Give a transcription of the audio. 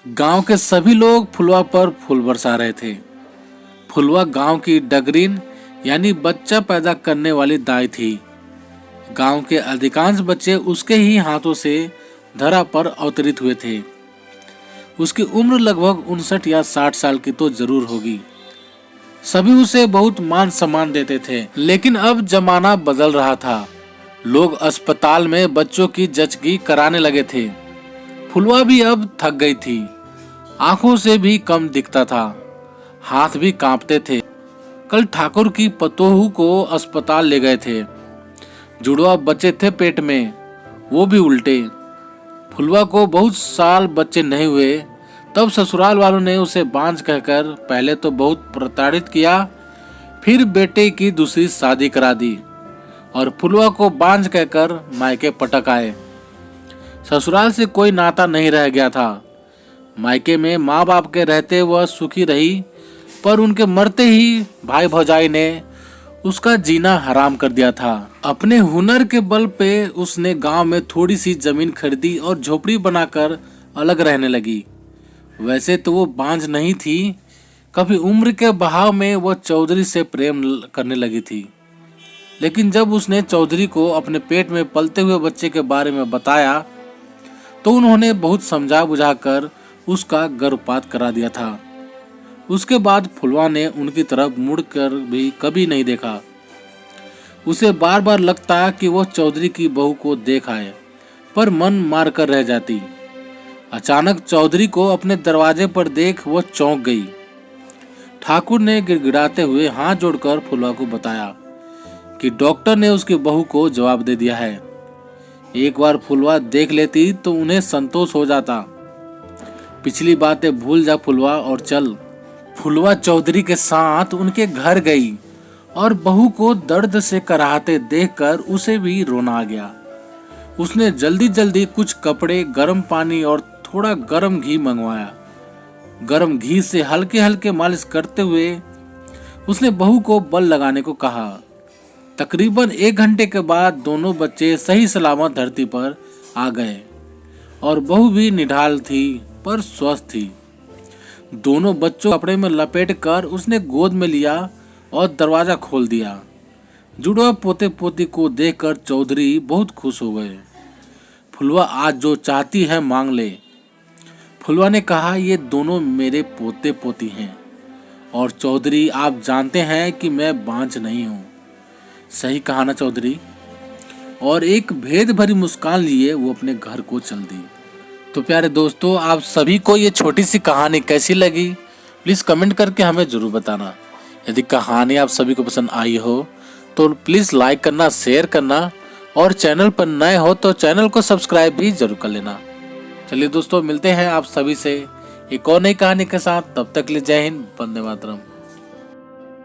गांव के सभी लोग फुलवा पर फूल बरसा रहे थे। फुलवा गांव की डगरीन यानी बच्चा पैदा करने वाली दाई थी। गांव के अधिकांश बच्चे उसके ही हाथों से धरा पर अवतरित हुए थे। उसकी उम्र लगभग 59 या 60 साल की तो जरूर होगी। सभी उसे बहुत मान सम्मान देते थे, लेकिन अब जमाना बदल रहा था। लोग अस्पताल में बच्चों की जचगी कराने लगे थे। फुलवा भी अब थक गई थी। आंखों से भी कम दिखता था, हाथ भी कांपते थे। कल ठाकुर की पतोहू को अस्पताल ले गए थे। जुड़वा बच्चे थे पेट में, वो भी उल्टे। फुलवा को बहुत साल बच्चे नहीं हुए, तब ससुराल वालों ने उसे बांझ कहकर पहले तो बहुत प्रताड़ित किया, फिर बेटे की दूसरी शादी करा दी और फुलवा को बांझ कहकर मायके पटक आए। ससुराल से कोई नाता नहीं रह गया था। मायके में माँ बाप के रहते वह सुखी रही, पर उनके मरते ही भाई भौजाई ने उसका जीना हराम कर दिया था। अपने हुनर के बल पे उसने गांव में थोड़ी सी जमीन खरीदी और झोपड़ी बनाकर अलग रहने लगी। वैसे तो वो बांझ नहीं थी, कभी उम्र के बहाव में वो चौधरी से प्रेम करने लगी थी। लेकिन जब उसने चौधरी को अपने पेट में पलते हुए बच्चे के बारे में बताया तो उन्होंने बहुत समझा बुझाकर उसका गर्भपात करा दिया था। उसके बाद फुलवा ने उनकी तरफ मुड़कर भी कभी नहीं देखा। उसे बार बार लगता कि वो चौधरी की बहू को देख आए, पर मन मार कर रह जाती। अचानक चौधरी को अपने दरवाजे पर देख वो चौंक गई। ठाकुर ने गिड़गिड़ाते हुए हाथ जोड़कर फुलवा को बताया कि डॉक्टर ने उसकी बहू को जवाब दे दिया है। एक बार फुलवा देख लेती तो उन्हें संतोष हो जाता। पिछली बातें भूल जा फुलवा और चल। फुलवा चौधरी के साथ उनके घर गई और बहू को दर्द से कराहते देखकर उसे भी रोना आ गया। उसने जल्दी जल्दी कुछ कपड़े, गर्म पानी और थोड़ा गर्म घी मंगवाया। गर्म घी से हल्के हल्के मालिश करते हुए उसने बहू को बल लगाने को कहा। तकरीबन 1 घंटे के बाद दोनों बच्चे सही सलामत धरती पर आ गए और बहू भी निढाल थी पर स्वस्थ थी। दोनों बच्चों कपड़े में लपेट कर उसने गोद में लिया और दरवाजा खोल दिया। जुड़वा पोते पोती को देखकर चौधरी बहुत खुश हो गए। फुलवा आज जो चाहती है मांग ले। फुलवा ने कहा, ये दोनों मेरे पोते पोती हैं और चौधरी आप जानते हैं कि मैं बांझ नहीं हूँ। सही कहा ना चौधरी। और एक भेद भरी मुस्कान लिए वो अपने घर को चल दी। तो प्यारे दोस्तों, आप सभी को ये छोटी सी कहानी कैसी लगी प्लीज़ कमेंट करके हमें ज़रूर बताना। यदि कहानी आप सभी को पसंद आई हो तो प्लीज़ लाइक करना, शेयर करना और चैनल पर नए हो तो चैनल को सब्सक्राइब भी जरूर कर लेना। चलिए दोस्तों, मिलते हैं आप सभी से एक और नई कहानी के साथ। तब तक के लिए जय हिंद, वंदे मातरम।